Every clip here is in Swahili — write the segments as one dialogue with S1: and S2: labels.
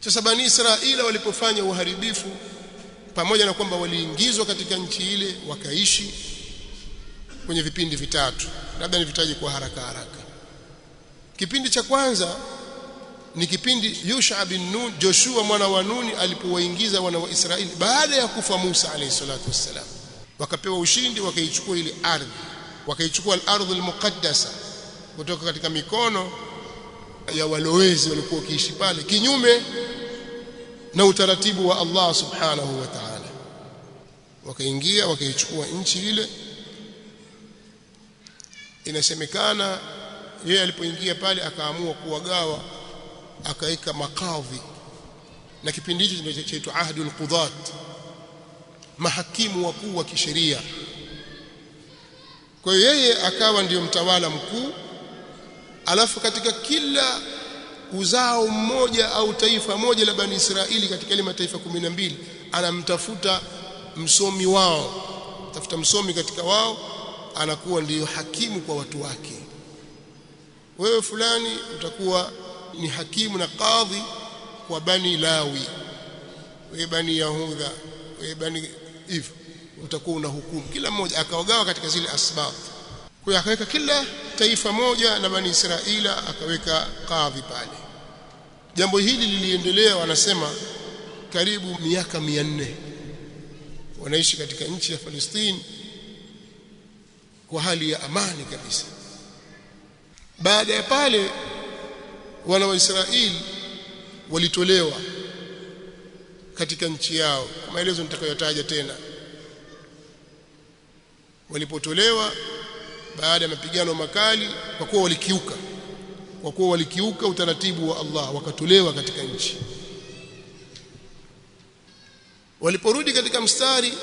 S1: Sasa Bani Israeli walipofanya uharibifu, pamoja na kwamba waliingizwa katika nchi ile, wakaishi kwenye vipindi vitatu, labda nivitaje kwa haraka. Kipindi cha kwanza ni kipindi Yusha bin Nun, Joshua mwana wa Nuni alipowaingiza wana wa Israeli baada ya kufa Musa alayhi salatu wassalam, wakapewa ushindi, wakaichukua ile ardhi, wakaichukua al-ardhul muqaddasa kutoka katika mikono ya walowezi walikuwa wakiishi pale, kinyume na utaratibu wa Allah subhanahu wa ta'ala. Wakaingia wakaichukua nchi ile. Inasemekana yeye alipoingia pale akaamua kuwagawa, akaweka makadhi, na kipindi hicho kinachoitwa ahdul qudat, mahakimu wakuu wa kisheria. Kwa hiyo yeye akawa ndiyo mtawala mkuu, alafu katika kila uzao mmoja au taifa moja la Bani Israeli katika ile mataifa 12 anamtafuta msomi wao, tafuta msomi katika wao, anakuwa ndiyo hakimu kwa watu wake. Wewe fulani utakuwa ni hakimu na kadhi kwa Bani Lawi, wewe Bani Yahudha, wewe Bani hivyo, utakuwa una hukumu. Kila mmoja akawagawa katika zile asbab. Kwa hiyo akaweka kila taifa moja la Bani Israeli akaweka kadhi pale. Jambo hili liliendelea, wanasema karibu miaka 400 wanaishi katika nchi ya Palestina kwa hali ya amani kabisa. Baada ya pale wana wa Israeli walitolewa katika nchi yao, kwa maelezo nitakayotaja tena. Walipotolewa baada ya mapigano makali, kwa kuwa walikiuka utaratibu wa Allah, wakatolewa katika nchi. Waliporudi katika mstari,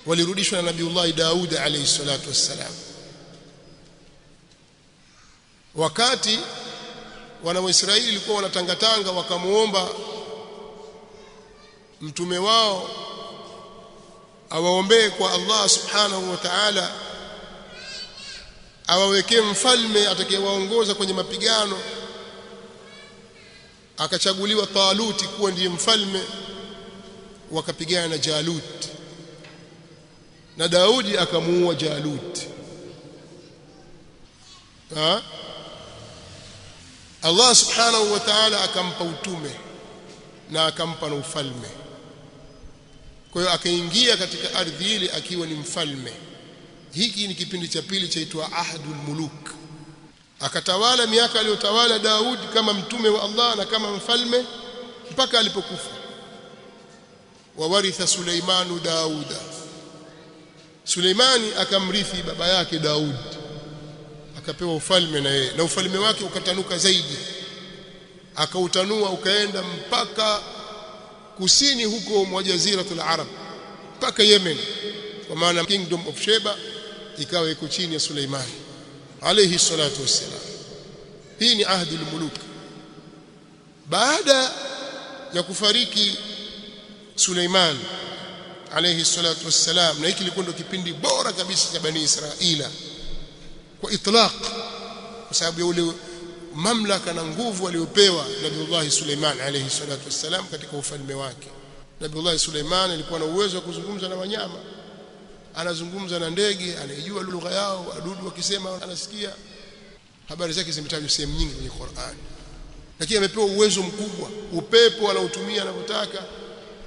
S1: walirudishwa na Nabiullah Daud alayhi salatu wassalam. Wakati wana wa Israeli walikuwa wanatangatanga, wakamuomba mtume wao awaombee kwa Allah subhanahu wa ta'ala awawekee mfalme atakayewaongoza kwenye mapigano. Akachaguliwa Taluti kuwa ndiye mfalme, wakapigana na Jalut, na Daudi akamuua Jalut. Allah subhanahu wa ta'ala akampa utume na akampa na ufalme. Kwa hiyo akaingia katika ardhi ile akiwa ni mfalme. Hiki ni kipindi cha pili chaitwa Ahdul Muluk. Akatawala miaka aliyotawala Daud kama mtume wa Allah na kama mfalme mpaka alipokufa. Wawaritha Suleimanu Dauda, Suleimani akamrithi baba yake Daud, akapewa ufalme na yeye, na ufalme wake ukatanuka zaidi, akautanua ukaenda mpaka kusini huko mwa Jaziratul Arab, mpaka Yemen, kwa maana Kingdom of Sheba ikawa iko chini ya Suleimani alayhi salatu wassalam. Hii ni Ahdul Muluk. Baada ya kufariki Suleiman alayhi salatu wassalam, na hiki kilikuwa ndio kipindi bora kabisa cha Bani Israeli kwa itlaq, kwa sababu ya ule mamlaka na nguvu aliyopewa Nabiullah Suleiman alayhi salatu wassalam katika ufalme wake. Nabiullah Suleiman alikuwa na uwezo wa kuzungumza na wanyama, anazungumza na ndege, anajua lugha yao, wadudu wakisema anasikia. Habari zake zimetajwa sehemu nyingi kwenye Qur'an. Lakini amepewa uwezo mkubwa, upepo anautumia anavyotaka.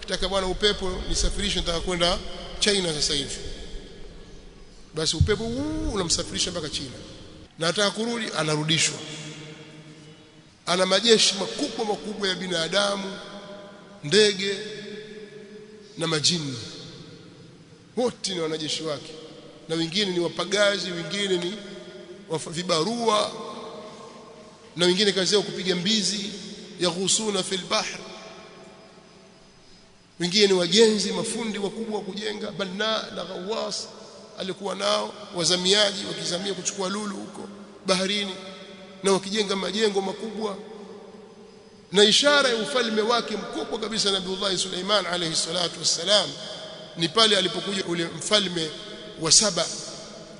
S1: Kitaka bwana upepo nisafirishe, nataka kwenda China sasa hivi, basi upepo unamsafirisha mpaka China, na nataka kurudi anarudishwa. Ana majeshi makubwa ya binadamu, ndege na majini, wote ni wanajeshi wake, na wengine ni wapagazi, wengine ni vibarua, na wengine kazi yao kupiga mbizi, yaghusuna fil bahr, wengine ni wajenzi, mafundi wakubwa kujenga, banna na ghawas alikuwa nao, wazamiaji wakizamia kuchukua lulu huko baharini, na wakijenga majengo makubwa. Na ishara ya ufalme wake mkubwa kabisa Nabiullah Suleiman alayhi salatu wassalam ni pale alipokuja ule mfalme wa Saba,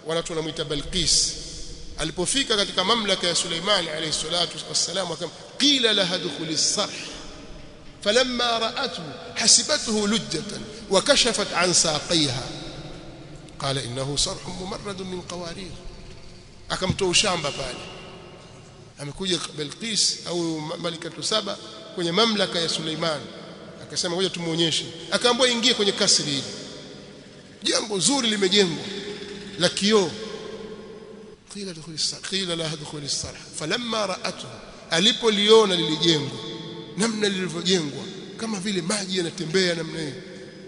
S1: watu wanamuita Balqis. Alipofika katika mamlaka ya Suleiman alayhi salatu wassalam, qila laha dkhuli as-sarh falamma ra'athu hasibathu lujjatan wa kashafat an saqayha qala innahu sarhun mumarrad min qawarir. Akamtoa ushamba pale. Amekuja Bilqis au Malikatu Saba kwenye mamlaka ya Suleiman, akasema ngoja tumuonyeshe. Akaambiwa ingie kwenye kasri hili, jengo zuri limejengwa la kioo. Qila laha dkhuli as-sarh falamma ra'athu, alipoliona lile jengo namna lilivyojengwa kama vile maji yanatembea namna hiyo,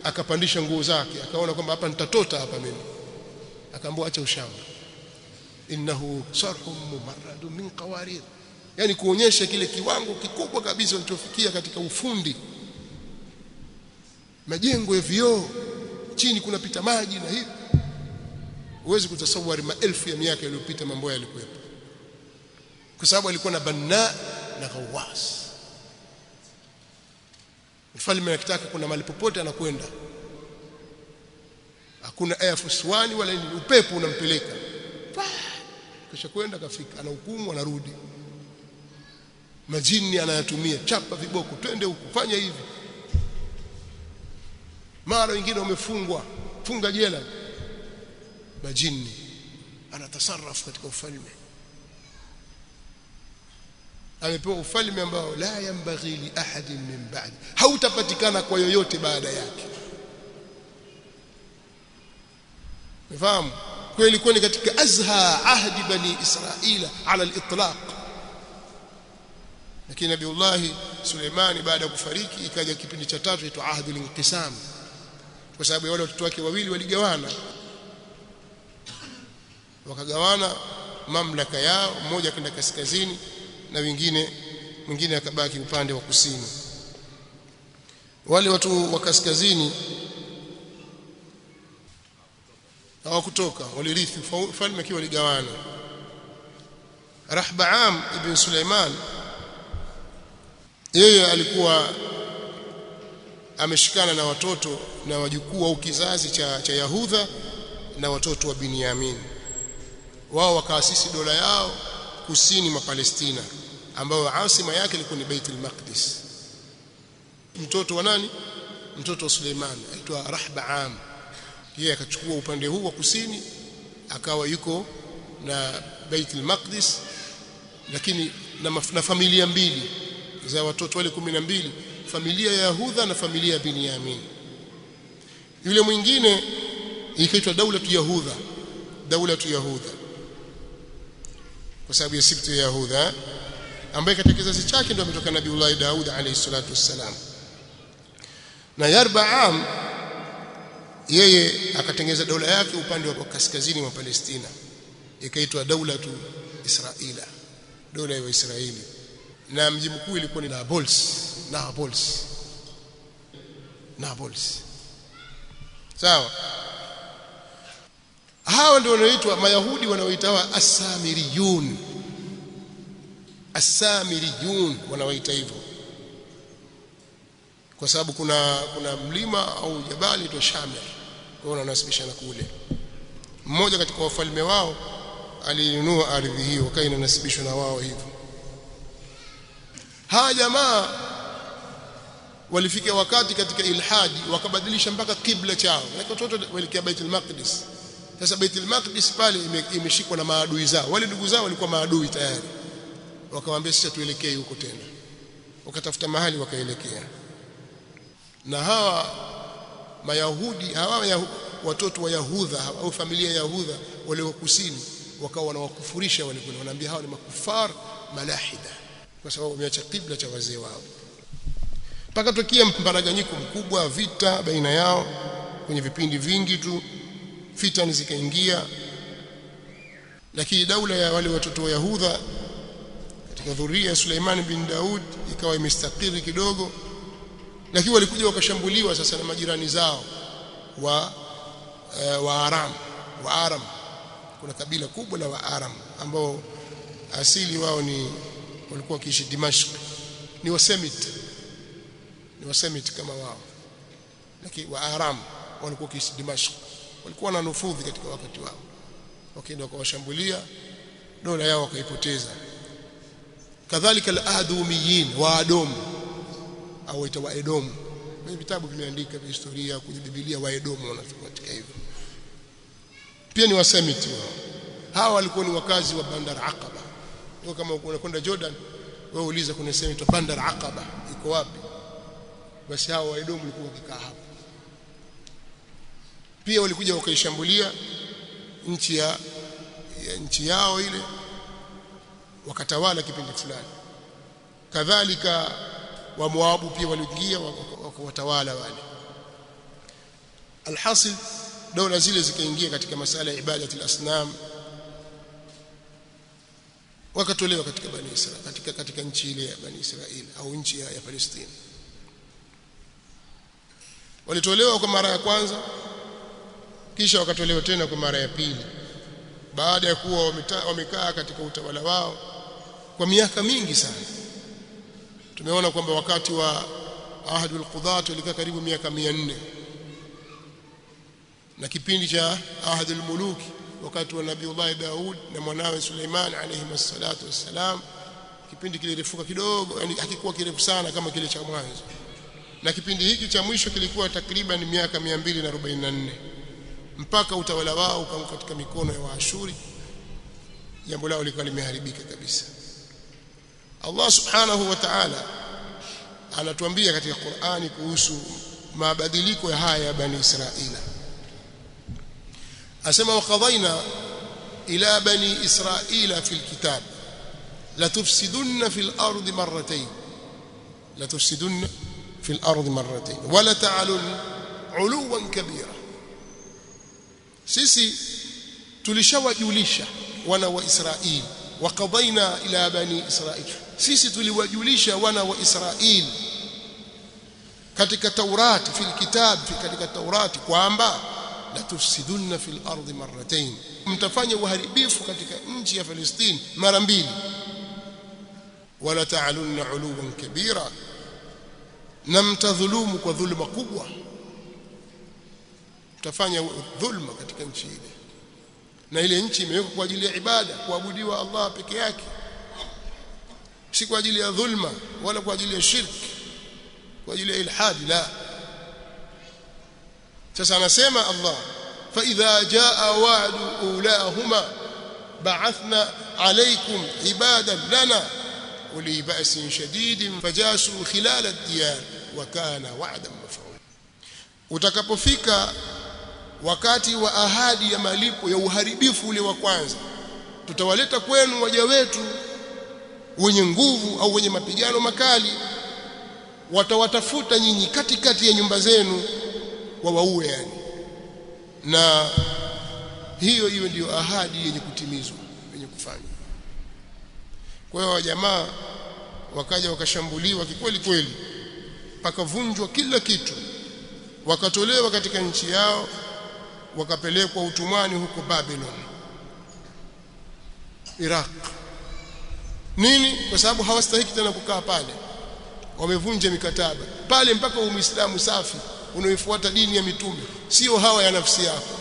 S1: akapandisha nguo zake, akaona kwamba hapa nitatota hapa mimi. Akaambiwa acha ushamba, innahu sarhun mumarrad min qawarir, yani kuonyesha kile kiwango kikubwa kabisa walichofikia katika ufundi. Majengo ya vioo, chini kunapita maji na hivi. Huwezi kutasawari maelfu ya miaka iliyopita mambo yalikuwepo, kwa sababu alikuwa na banna na ghawas. Mfalme akitaka kuna mahali popote anakwenda, hakuna Air Force One wala nini, upepo unampeleka kisha kwenda kafika, anahukumu anarudi. Majini anayatumia, chapa viboko, twende huku, fanya hivi. Mara wengine wamefungwa, funga jela. Majini anatasarraf katika ufalme. Amepewa ufalme ambao la yambaghi li ahadin min ba'di, hautapatikana kwa yoyote baada yake. Unafahamu? Kwa ilikuwa ni katika azha ahdi bani Israila ala al-itlaq. Lakini Nabiullah Suleiman baada ya kufariki ikaja kipindi cha tatu itwa ahdul inqisam, kwa sababu wale watoto wake wawili waligawana, wakagawana mamlaka yao, mmoja akaenda kaskazini na mwingine akabaki upande wa kusini. Wale watu wa kaskazini hawakutoka, walirithi ufalme akiwa waligawana. Rahbaam ibn Suleiman yeye alikuwa ameshikana na watoto na wajukuu au kizazi cha Yahudha na watoto wa Binyamin. Wao wakaasisi dola yao kusini mwa Palestina, ambayo asima yake ilikuwa ni Baitul Maqdis. Mtoto wa nani? Mtoto wa Suleiman aitwa Rahbaam. Yeye akachukua upande huu wa kusini, akawa yuko na Baitul Maqdis, lakini na familia mbili za watoto wale 12, familia ya Yahudha na familia ya Binyamin. Yule mwingine ikaitwa Daulatu Yahudha, Daulatu Yahudha kwa sababu ya sibtu ya Yahudha, ambaye katika kizazi chake ndio ametoka Nabiullah Daud alayhi salatu wassalam. Na Yarbaam yeye akatengeza dola yake upande wa kaskazini mwa Palestina, ikaitwa Daulatu Israila, dola ya Israeli, na mji mkuu ilikuwa ni Nablus. Sawa. Hawa ndio wanaoitwa Mayahudi, wanaoitwa As-Samiriyun wanaoita hivyo, kwa sababu kuna mlima au jabali tu Shamir, kwa wanasibishana kule. Mmoja katika wafalme wao alinunua ardhi hiyo, kaina nasibishwa na wao hivyo. Hawa jamaa walifika wakati katika ilhadi wakabadilisha mpaka kibla chao, na watoto walikia Baitul Maqdis. Sasa Baitul Maqdis pale imeshikwa na maadui zao, wale ndugu zao walikuwa maadui tayari. Wakawaambia sisi tuelekee huko tena, wakatafuta mahali wakaelekea. Na hawa Mayahudi, hawa watoto wa Yahudha au familia ya Yahudha wale wa kusini, wakawa wanawakufurisha wale, wanaambia hawa ni makufar malahida, kwa sababu wameacha kibla cha wazee wao. Paka tokea mparaganyiko mkubwa, vita baina yao kwenye vipindi vingi tu, fitani zikaingia. Lakini daula ya wale watoto wa Yahudha katika dhuria ya Suleiman bin Daud ikawa imestakiri kidogo, lakini walikuja wakashambuliwa sasa na majirani zao wa Aram. Kuna kabila kubwa la Waaram ambao asili wao walikuwa wakiishi Dimashq, ni Wasemit kama wao, lakini Waaram walikuwa wakiishi Dimashq, walikuwa na nufudhi katika wakati wao. Wakaenda wakawashambulia, dola yao wakaipoteza, kadhalika al-adumiyin wa Adom au wa Edom. Kwenye vitabu vimeandika vya historia kwenye Biblia wa Edom wanafuatika hivyo. Pia ni Wasemiti wao. Hawa walikuwa ni wakazi wa Bandar Aqaba. Ndio kama unakwenda Jordan wewe uliza kuna sehemu inaitwa Bandar Aqaba iko wapi? Basi hao wa Edom walikuwa wakikaa hapo. Pia walikuja wakaishambulia nchi yao ile wakatawala kipindi fulani. Kadhalika wa Moabu pia waliingia wakawatawala wale. Alhasil dola zile zikaingia katika masala ya ibadati al-asnam, wakatolewa katika Bani Israil, katika nchi ile ya Bani Israil au nchi ya Palestina. Walitolewa kwa mara ya kwanza, kisha wakatolewa tena kwa mara ya pili, baada ya kuwa wamekaa katika utawala wao kwa miaka mingi sana. Tumeona kwamba wakati wa Ahdul Qudat walikaa karibu miaka 400, na kipindi cha Ahdul Muluk wakati wa Nabiiullah Daud na mwanawe Suleiman alayhi wassalatu wassalam, kipindi kilirefuka kidogo, yani hakikuwa kirefu sana kama kile cha mwanzo, na kipindi hiki cha mwisho kilikuwa takriban miaka 244 mpaka utawala wao ukaanguka katika mikono ya Waashuri. Jambo lao likawa limeharibika kabisa. Allah subhanahu wa ta'ala anatuambia katika Qur'ani kuhusu mabadiliko ya haya ya Bani Israila. Asema waqadayna ila bani Israila fil kitab la tufsidunna fil ardi marratayn wa la ta'alun 'uluwan kabira. Sisi tulishawajulisha wana wa Israili, waqadayna ila bani Israila, sisi tuliwajulisha wana wa Israili katika Taurati, fil kitab, katika Taurati kwamba la tufsidunna fil ardi marratayn, mtafanya uharibifu katika nchi ya Palestina mara mbili, wala ta'alunna 'uluwan kabira, na mtadhulumu kwa dhulma kubwa, mtafanya dhulma katika nchi ile. Na ile nchi imewekwa kwa ajili ya ibada, kuabudiwa Allah peke yake, si kwa ajili ya dhulma wala kwa ajili ya shirki, kwa ajili ya ilhadi, la. Sasa anasema Allah, fa idha jaa wa'du ulahuma ba'athna alaykum ibadan lana uli ba'sin shadidin fajasu khilal ad-diyar wa kana wa'dan maf'ula. Utakapofika wakati wa ahadi ya malipo ya uharibifu ule wa kwanza, tutawaleta kwenu waja wetu wenye nguvu au wenye mapigano makali, watawatafuta nyinyi katikati ya nyumba zenu wawaue, yani. Na hiyo ndio ahadi yenye kutimizwa, yenye kufanywa. Kwa hiyo jamaa wakaja wakashambuliwa kikweli kweli, pakavunjwa kila kitu, wakatolewa katika nchi yao, wakapelekwa utumwani huko Babylon, Iraq. Nini? Kwa sababu hawastahiki tena kukaa pale, wamevunja mikataba pale, mpaka Uislamu safi unaoifuata dini ya mitume, sio hawa ya nafsi yako.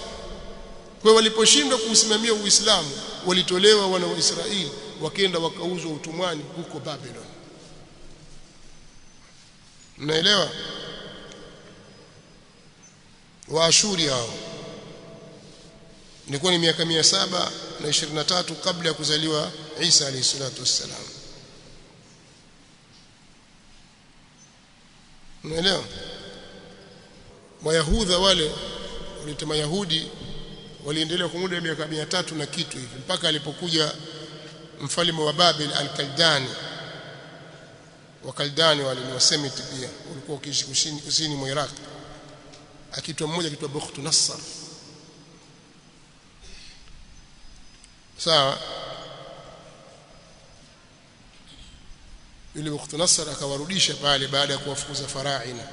S1: Kwa waliposhindwa kuusimamia Uislamu, walitolewa wana wa Israeli, wakaenda wakauzwa utumwani huko Babylon. Mnaelewa? Waashuri hao ilikuwa ni miaka 723 kabla ya kuzaliwa Isa alayhi salatu wassalam. Unaelewa? Wayahudha wale walitema Yahudi waliendelea kwa muda wa miaka 300 na kitu hivi, mpaka alipokuja mfalme wa Babel al-Kaldani. Wakaldani wale ni Wasemiti pia, walikuwa wakiishi kusini mwa Iraq, akiitwa mmoja akiitwa Bukhtu-Nassar. Sawa? Yule Bukhtu-Nassar akawarudisha pale baada ya kuwafukuza faraina.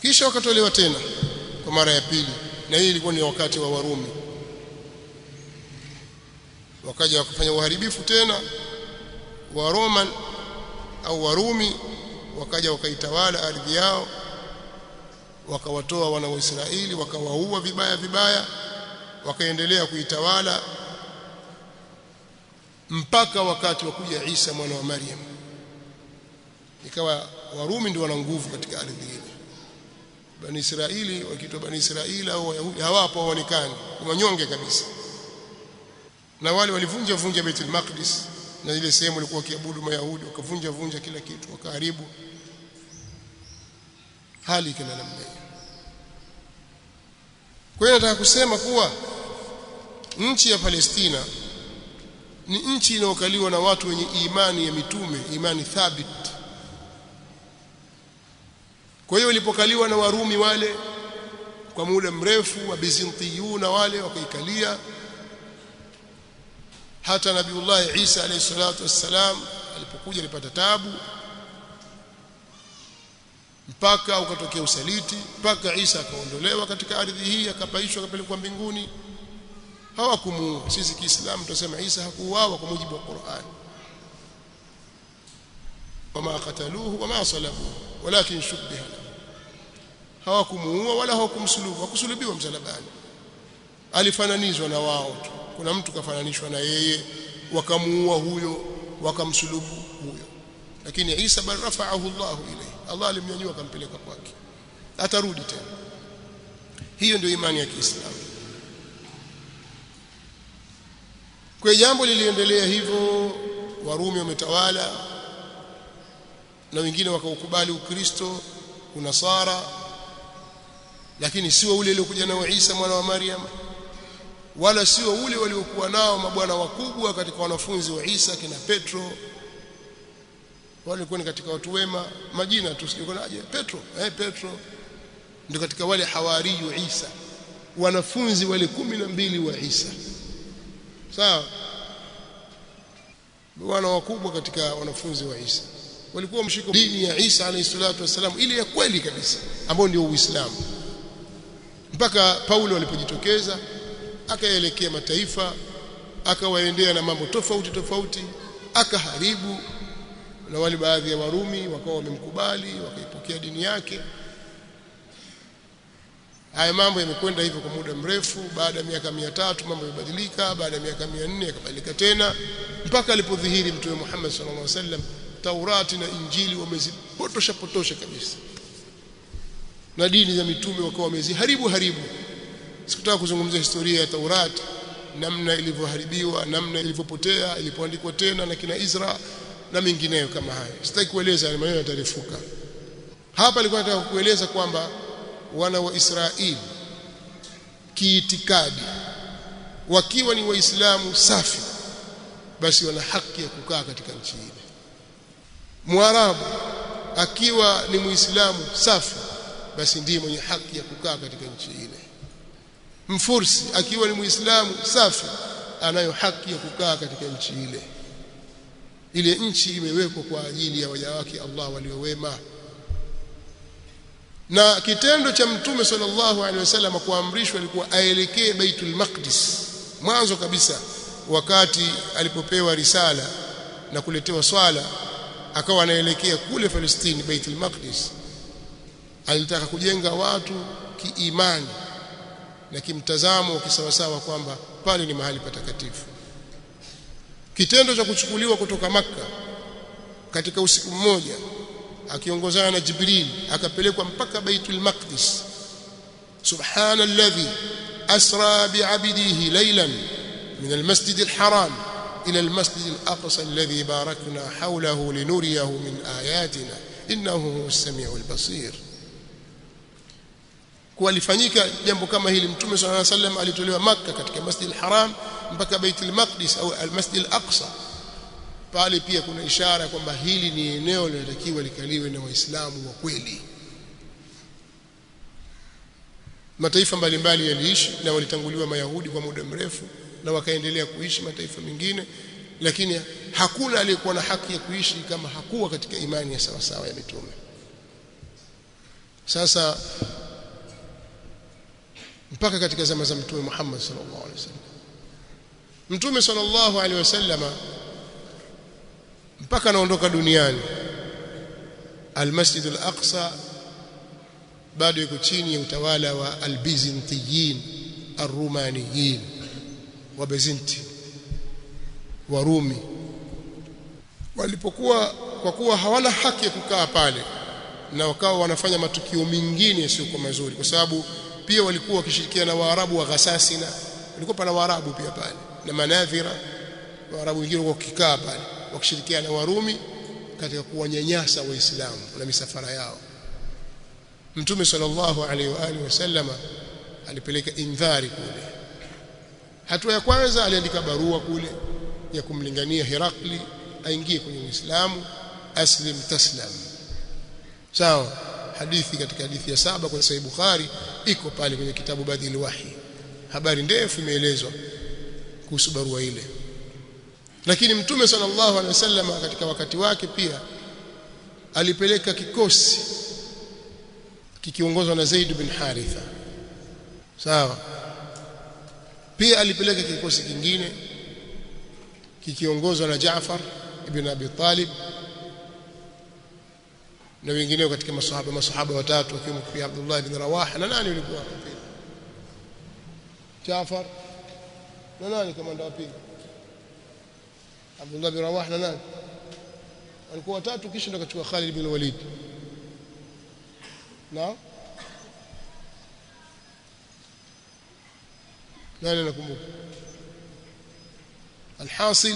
S1: Kisha wakatolewa tena kwa mara ya pili, na hii ilikuwa ni wakati wa Warumi. Wakaja wakafanya uharibifu tena, wa Roman au Warumi wakaja wakaitawala ardhi yao, wakawatoa wana wa Israeli, wakawaua vibaya vibaya, wakaendelea kuitawala mpaka wakati wa kuja Isa mwana wa Maryam. Ikawa Warumi ndio wana nguvu katika ardhi ile. Bani Israili wakiitwa Bani Israili au Wayahudi hawapo, hawaonekani, wanyonge kabisa. Na wale walivunja Baitul Maqdis na ile sehemu walikuwa wakiabudu Mayahudi, wakavunja kila kitu, wakaharibu. Hali kana namna hiyo. Kwa hiyo nataka kusema kuwa nchi ya Palestina ni nchi inayokaliwa na watu wenye imani ya mitume, imani thabit. Kwa hiyo ilipokaliwa na Warumi wale kwa muda mrefu, wa Bizantiyuna wale wakaikalia, hata Nabiullah Isa alayhi salatu wassalam alipokuja alipata taabu, mpaka ukatokea usaliti, mpaka Isa akaondolewa katika ardhi hii, akapaishwa, akapelekwa mbinguni. Hawakumuua. Sisi Kiislamu tunasema Isa hakuuawa kwa mujibu wa Qur'an, wama qataluhu wama salabuhu walakin shubbiha. Hawakumuua wala hawakumsulubu, hakusulubiwa msalabani, alifananizwa na wao tu. Kuna mtu kafananishwa na yeye, wakamuua huyo, wakamsulubu huyo. Lakini Isa bal rafa'ahu Allahu ilayhi, Allah alimnyanyua akampeleka kwake, atarudi tena. Hiyo ndio imani ya Kiislamu. Kwa jambo liliendelea hivyo, Warumi wametawala na wengine wakaukubali Ukristo, Unasara, lakini sio ule uliokuja nao Isa mwana wa Maryam, wala sio ule waliokuwa nao mabwana wakubwa katika wanafunzi wa Isa kina Petro. Wale walikuwa ni katika watu wema, majina tu sikunaje Petro, Petro ndio katika wale hawariyu Isa, wanafunzi wale 12 wa Isa. Sawa, wana wakubwa katika wanafunzi wa Isa walikuwa mshiko dini ya Isa alayhi salatu wasalam, ile ya kweli kabisa ambayo ndio Uislamu. Mpaka Paulo alipojitokeza akaelekea mataifa, akawaendea na mambo tofauti, akaharibu, na wale baadhi ya Warumi wakawa wamemkubali, wakaipokea dini yake. Haya mambo yamekwenda hivyo kwa muda mrefu. Baada ya miaka 300 mambo yamebadilika, baada ya miaka 400 yakabadilika tena, mpaka alipodhihiri Mtume Muhammad sallallahu alaihi wasallam. Taurati na Injili wamezipotosha kabisa, na dini za mitume wakawa wameziharibu. Sikutaka kuzungumzia historia ya Taurati, namna ilivyoharibiwa, namna ilivyopotea, ilipoandikwa tena na kina Izra na mengineyo kama hayo. Sitaki kueleza, maneno yatarefuka. Hapa nilikuwa nataka kueleza kwamba wana wa Israeli kiitikadi, wakiwa ni Waislamu safi, basi wana haki ya kukaa katika nchi ile. Mwarabu akiwa ni Muislamu safi, basi ndiye mwenye haki ya kukaa katika nchi ile. Mfursi akiwa ni Muislamu safi, anayo haki ya kukaa katika nchi ile. Ile nchi imewekwa kwa ajili ya waja wake Allah waliowema. Na kitendo cha Mtume sallallahu alaihi wasallam kuamrishwa alikuwa aelekee Baitul Maqdis mwanzo kabisa, wakati alipopewa risala na kuletewa swala, akawa anaelekea kule Palestina, Baitul Maqdis. Alitaka kujenga watu kiimani na kimtazamo kisawasawa kwamba pale ni mahali patakatifu. Kitendo cha kuchukuliwa kutoka Makka katika usiku mmoja, akiongozana na Jibril, akapelekwa mpaka Baitul Maqdis. Subhanalladhi asra bi'abdihi laylan min al-masjid al-haram ila al-masjid al-aqsa alladhi barakna hawlahu linuriyahu min ayatina innahu huwas samiul basir. Kwa alifanyika jambo kama hili, Mtume sallallahu alaihi wasallam alitolewa Makka katika Masjid al-Haram mpaka Baitul Maqdis au al-Masjid al-Aqsa. Pale pia kuna ishara kwamba hili ni eneo linalotakiwa likaliwe na Waislamu wa kweli. Mataifa mbalimbali yaliishi na walitanguliwa Mayahudi kwa muda mrefu, na wakaendelea kuishi mataifa mengine, lakini hakuna aliyekuwa na haki ya kuishi kama hakuwa katika imani ya sawasawa ya mitume. Sasa mpaka katika zama za Mtume Muhammad sallallahu alaihi wasallam, Mtume sallallahu alaihi wasallam mpaka anaondoka duniani, al-Masjid al-Aqsa bado yuko chini ya utawala wa al-Bizantiyin arrumaniyin wa Byzanti Warumi. Walipokuwa kwa kuwa hawana haki ya kukaa pale na wakawa wanafanya matukio mengine yasiyokuwa mazuri, kwa sababu pia walikuwa wakishirikiana na Waarabu wa Ghasasina, walikuwa pana Waarabu pia pale na Manadhira, Waarabu wengine walikuwa wakikaa pale wakishirikiana na Warumi katika kuwanyanyasa Waislamu na misafara yao. Mtume sallallahu alaihi wa alihi wasallama alipeleka indhari kule. Hatua ya kwanza aliandika barua kule ya kumlingania Herakli aingie kwenye Uislamu, aslim taslam. Sawa, hadithi katika hadithi ya 7 kwenye Sahih Bukhari iko pale kwenye kitabu Badil Wahi. Habari ndefu imeelezwa kuhusu barua ile. Lakini Mtume sallallahu alaihi wasallam katika wakati wake pia alipeleka kikosi kikiongozwa na Zaid bin Haritha. Sawa, pia alipeleka kikosi kingine kikiongozwa na Jaafar ibn Abi Talib na wengineo katika masahaba watatu wakiwemo pia Abdullah ibn Rawaha. Na nani walikuwa pia? Jaafar na nani kamanda wa pili? Abdullah ibn Rawaha na nani? Walikuwa watatu, kisha ndo kachukua Khalid ibn Walid. Nani nakumbuka? Alhasil,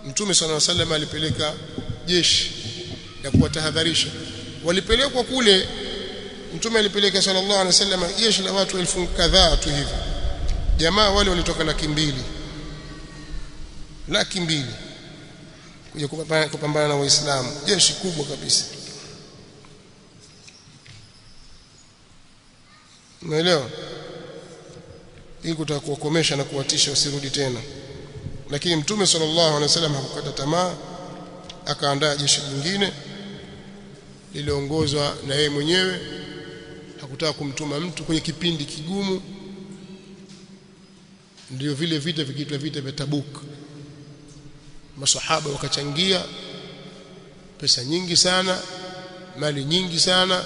S1: Mtume sallallahu alaihi wasallam alipeleka jeshi la kuwatahadharisha. Walipelekwa kule, Mtume alipeleka sallallahu alaihi wasallam jeshi la watu 1000 kadhaa tu hivi. Jamaa wale walitoka 200,000 kuja kupambana na Waislamu, jeshi kubwa kabisa. Unaelewa? Hii kutaka kuwakomesha na kuwatisha wasirudi tena. Lakini Mtume sallallahu alaihi wasallam hakukata tamaa, akaandaa jeshi lingine liliongozwa na yeye mwenyewe. Hakutaka kumtuma mtu kwenye kipindi kigumu. Ndio vile vita vikiitwa vita vya Tabuk. Masahaba wakachangia pesa nyingi sana, mali nyingi sana.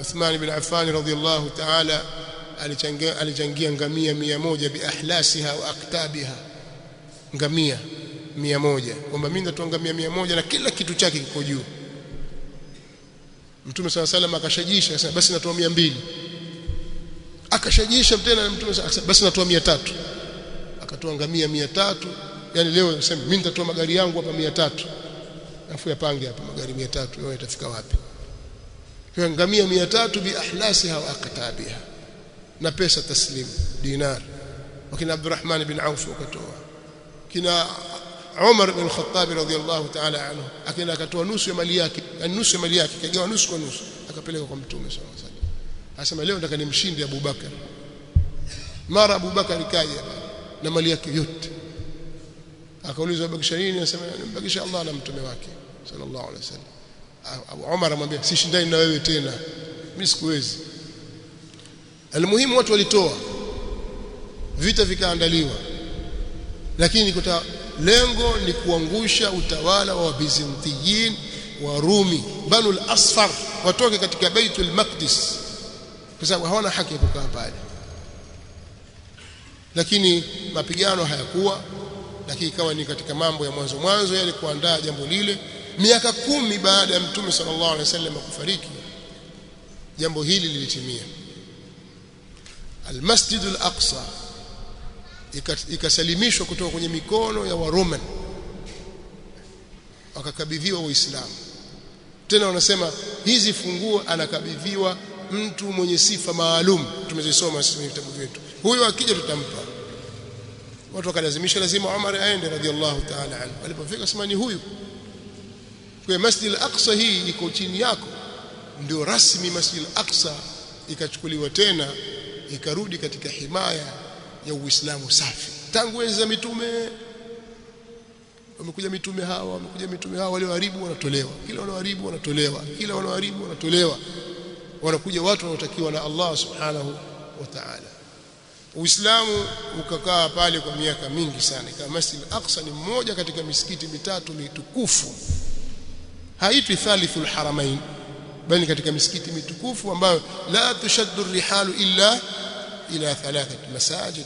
S1: Uthman ibn Affan radhiyallahu ta'ala alichangia ngamia 100 biahlasiha wa aktabiha, ngamia 100, kwamba mimi natoa ngamia 100 na kila kitu chake kiko juu. Mtume sallallahu alayhi wasallam akashajisha, akasema basi natoa 200. Akashajisha tena Mtume akasema basi natoa 300. Akatoa ngamia 300. Yani leo nasema mimi nitatoa magari yangu hapa 300, afu yapange hapa magari 300, wewe itafika wapi? Kwa ngamia 300 biahlasiha wa aktabiha, na pesa taslim dinar. Wakina Abdurrahman bin Auf wakatoa, kina Umar bin Khattab radhiyallahu ta'ala anhu akina akatoa nusu ya mali yake, nusu ya mali yake kagawa nusu kwa nusu, akapeleka kwa Mtume sallallahu alaihi wasallam. Asema leo nataka nimshinde Abu Bakar. Mara Abu Bakar kaja na mali yake yote. Akaulizwa bakisha nini? Anasema nimbakisha Allah na mtume wake sallallahu alaihi wasallam. Abu Umar amwambia sishindani na wewe tena, mimi sikuwezi. Almuhimu watu walitoa, vita vikaandaliwa, lakini lengo ni kuangusha utawala wa Bizantiyin wa Rumi, Banu al-Asfar, watoke katika Baitul Maqdis, kwa sababu hawana haki ya kukaa pale. Lakini mapigano hayakuwa, lakini ikawa ni katika mambo ya mwanzo yale kuandaa jambo lile. Miaka 10 baada ya Mtume sallallahu alaihi wasallam kufariki, jambo hili lilitimia. Al-Masjid al-Aqsa ikasalimishwa kutoka kwenye mikono ya Waroman, wakakabidhiwa Waislamu. Tena wanasema hizi funguo anakabidhiwa mtu mwenye sifa maalum, tumezisoma sisi kwenye vitabu vyetu. Huyo akija tutampa. Watu wakalazimisha lazima Umar aende radhiallahu ta'ala anhu. Alipofika sema ni huyu. Kwa Masjid al-Aqsa hii iko chini yako. Ndio rasmi Masjid al-Aqsa ikachukuliwa tena, ikarudi katika himaya ya Uislamu safi. Tangu enzi za mitume wamekuja mitume hawa walioharibu wanatolewa, kila walioharibu wanatolewa, kila walioharibu wanatolewa. Wanakuja watu wanaotakiwa na Allah subhanahu wa ta'ala. Uislamu ukakaa pale kwa miaka mingi sana. Kama Masjid al-Aqsa ni mmoja katika misikiti mitatu mitukufu, haitwi Thalithul Haramain, bali katika misikiti mitukufu ambayo la tushaddu rihalu illa ila 3 masajid.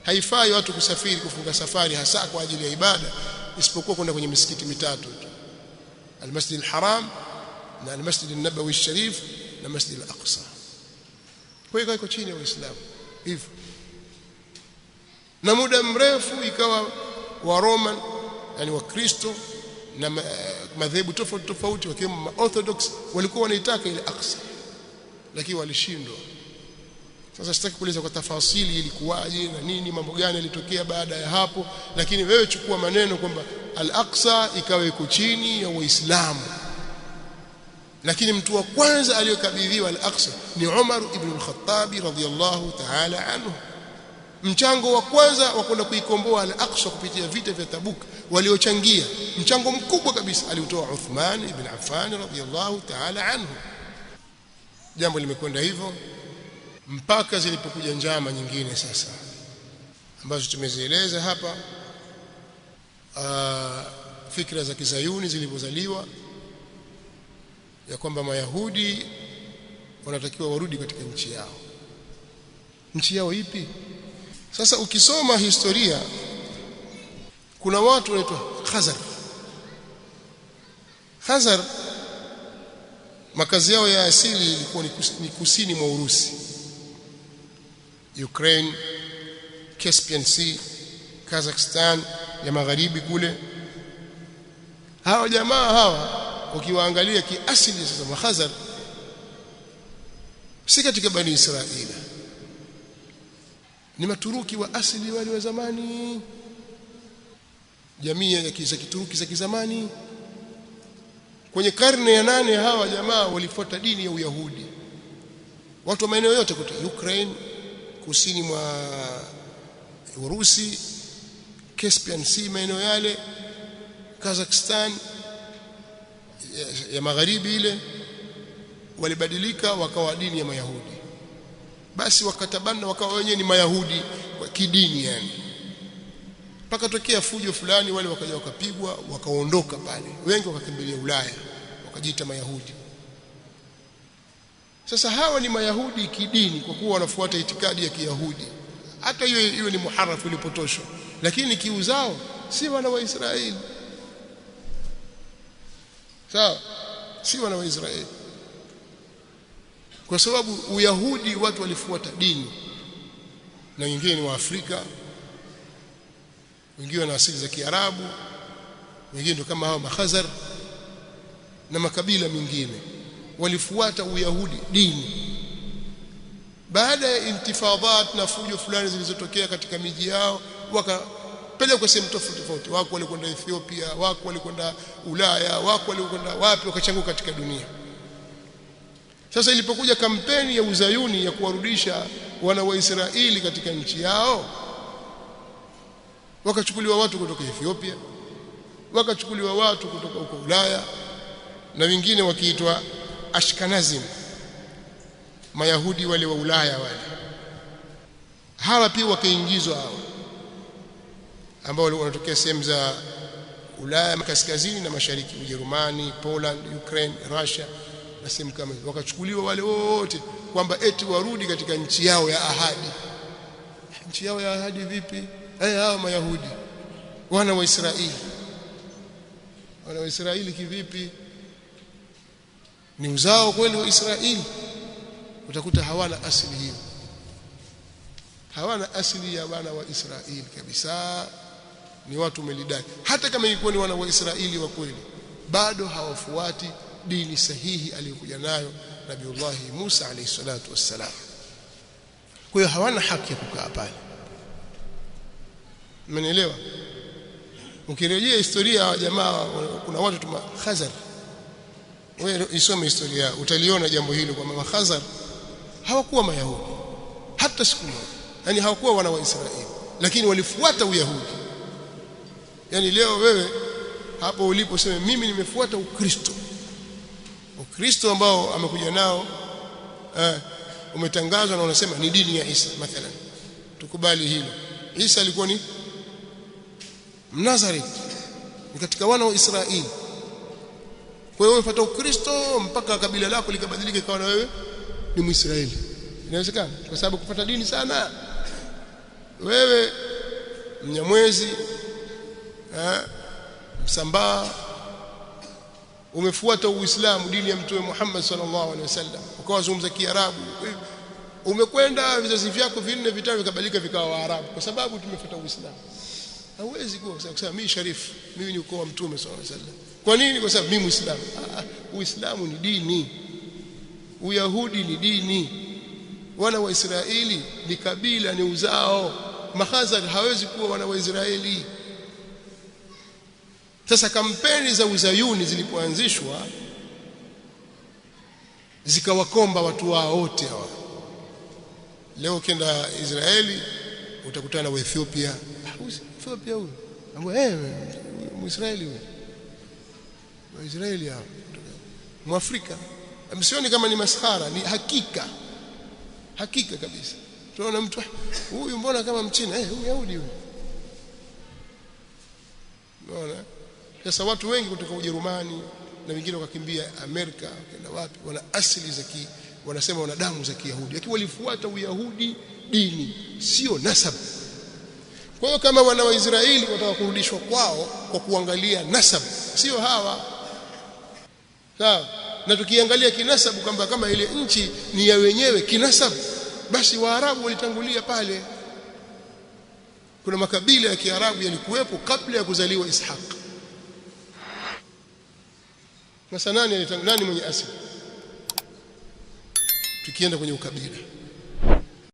S1: Haifai watu kusafiri kufunga safari hasa kwa ajili ya ibada isipokuwa kwenda kwenye misikiti mitatu tu, al-Masjid al-Haram na al-Masjid an-Nabawi al-Sharif na Masjid al-Aqsa. Kwa hiyo iko chini ya Uislamu hivyo. Na muda mrefu ikawa wa Roman, yani wa Kristo na madhehebu tofauti tofauti wakiwemo Orthodox walikuwa wanaitaka ile Aqsa, lakini walishindwa. Sasa sitaki kueleza kwa tafasili ilikuwaje na nini, mambo gani yalitokea baada ya hapo, lakini wewe chukua maneno kwamba al-Aqsa ikawa iko chini ya Uislamu. Lakini mtu wa kwanza aliyokabidhiwa al-Aqsa ni Umar ibn al-Khattab radhiyallahu ta'ala anhu. Mchango wa kwanza wa kwenda kuikomboa al-Aqsa kupitia vita vya Tabuk waliochangia mchango mkubwa kabisa aliutoa Uthman ibn Affan radhiyallahu ta'ala anhu. Jambo limekwenda hivyo mpaka zilipokuja njama nyingine sasa ambazo tumezieleza hapa. Fikra za kizayuni zilipozaliwa ya kwamba Mayahudi wanatakiwa warudi katika nchi yao. Nchi yao ipi? Sasa ukisoma historia kuna watu wanaitwa Khazar. Khazar makazi yao ya asili ilikuwa ni kusini mwa Urusi, Ukraine, Caspian Sea, Kazakhstan ya magharibi kule. Hawa jamaa hawa ukiwaangalia kiasili sasa Makhazar si katika Bani Israili, ni Maturuki wa asili wale wa zamani, jamii ya Kituruki za kizamani. Kwenye karne ya 8 hawa jamaa walifuata dini ya Uyahudi. Watu wa maeneo yote kutoka Ukraine, kusini mwa Urusi, Caspian Sea maeneo yale, Kazakhstan ya magharibi ile, walibadilika wakawa dini ya Mayahudi. Basi wakatabana wakawa wenyewe ni Mayahudi kwa kidini yani. Paka tokea fujo fulani, wale wakaja wakapigwa wakaondoka pale, wengi wakakimbilia Ulaya wakajiita Mayahudi. Sasa hawa ni Mayahudi kidini kwa kuwa wanafuata itikadi ya Kiyahudi, hata hiyo ni muharafu ilipotoshwa, lakini kiuzao si wana wa Israeli. Sawa, si wana wa Israeli, kwa sababu Uyahudi watu walifuata dini, na wengine ni wa Afrika, wengine wana asili za Kiarabu, wengine ndio kama hao Makhazar na makabila mengine walifuata Uyahudi dini. Baada ya intifadat na fujo fulani zilizotokea katika miji yao, wakapelekwa sehemu tofauti tofauti. Wako walikwenda Ethiopia, wako walikwenda Ulaya, wako walikwenda wapi, wakachanguka katika dunia. Sasa ilipokuja kampeni ya uzayuni ya kuwarudisha wana wa Israeli katika nchi yao, wakachukuliwa watu kutoka Ethiopia, wakachukuliwa watu kutoka huko Ulaya, na wengine wakiitwa Ashkenazim, Mayahudi wale wa Ulaya wale. Hawa pia wakaingizwa hawa ambao wanatokea sehemu za Ulaya kaskazini na mashariki, Ujerumani, Poland, Ukraine, Russia na sehemu kama hizo. Wakachukuliwa wale wote kwamba eti warudi katika nchi yao ya ahadi. Nchi yao ya ahadi vipi? Hawa Mayahudi wana wa Israeli. Wana wa Israeli kivipi? Ni uzao kweli wa Israeli? Utakuta hawana asili hiyo, hawana asili ya wana wa Israeli kabisa. Ni watu melidai. Hata kama ilikuwa ni wana wa Israeli wa kweli, bado hawafuati dini sahihi aliyokuja nayo Nabiullah Musa alayhi salatu wassalam. Kwa hiyo hawana haki ya kukaa pale. Mmenielewa? Ukirejea historia ya jamaa, kuna watu tuma Khazar, wewe isome historia utaliona jambo hilo kwamba Makhazar hawakuwa Mayahudi hata siku moja, yani hawakuwa wana wa Israeli, lakini walifuata Uyahudi. Yani leo wewe hapo ulipo sema mimi nimefuata Ukristo ambao amekuja nao umetangazwa na unasema ni dini ya Isa mathalan, tukubali hilo. Isa alikuwa ni Mnazareti, ni katika wana wa Israeli. Kwa hiyo umefuata Ukristo mpaka kabila lako likabadilika ikawa na wewe ni Mwisraeli. Inawezekana kwa sababu kufuata dini sana. Wewe Mnyamwezi, Msambaa, umefuata Uislamu, dini ya Mtume Muhammad sallallahu alaihi wasallam, ukawazungumza Kiarabu, umekwenda vizazi vyako vinne vitano vikabadilika vikawa Waarabu kwa sababu tumefuata Uislamu. Hauwezi kusema mimi sharifu, mimi ni ukoo wa Mtume sallallahu alaihi wasallam. Kwa nini? Kwa sababu mimi Muislamu. Uislamu ni dini, Uyahudi ni dini, wana wa Israeli ni kabila, ni uzao. Mahazari hawezi kuwa wana wa Israeli. Sasa kampeni za uzayuni zilipoanzishwa zikawakomba watu wao wote hawa. Leo ukienda Israeli utakutana na Ethiopia. Ethiopia huyo Muisraeli huyo, Waisraeli hao, Mwafrika. Msioni kama ni maskhara, ni hakika kabisa. Tunaona mtu huyu mbona kama Mchina, huyu Yahudi huyu. Unaona? Sasa watu wengi kutoka Ujerumani na wengine wakakimbia Amerika, wakaenda wapi, wana asili za wanasema wana damu za Kiyahudi, lakini walifuata Uyahudi dini, sio nasab. Kwa hiyo kama wana wa Israeli wataka kurudishwa kwao kwa kuangalia nasab, sio hawa. Sawa? Na tukiangalia kinasabu kwamba kama ile nchi ni ya wenyewe kinasabu, basi Waarabu walitangulia pale. Kuna makabila ya Kiarabu yalikuwepo kabla ya kuzaliwa Ishaq. Sasa nani mwenye asili? Tukienda kwenye ukabila,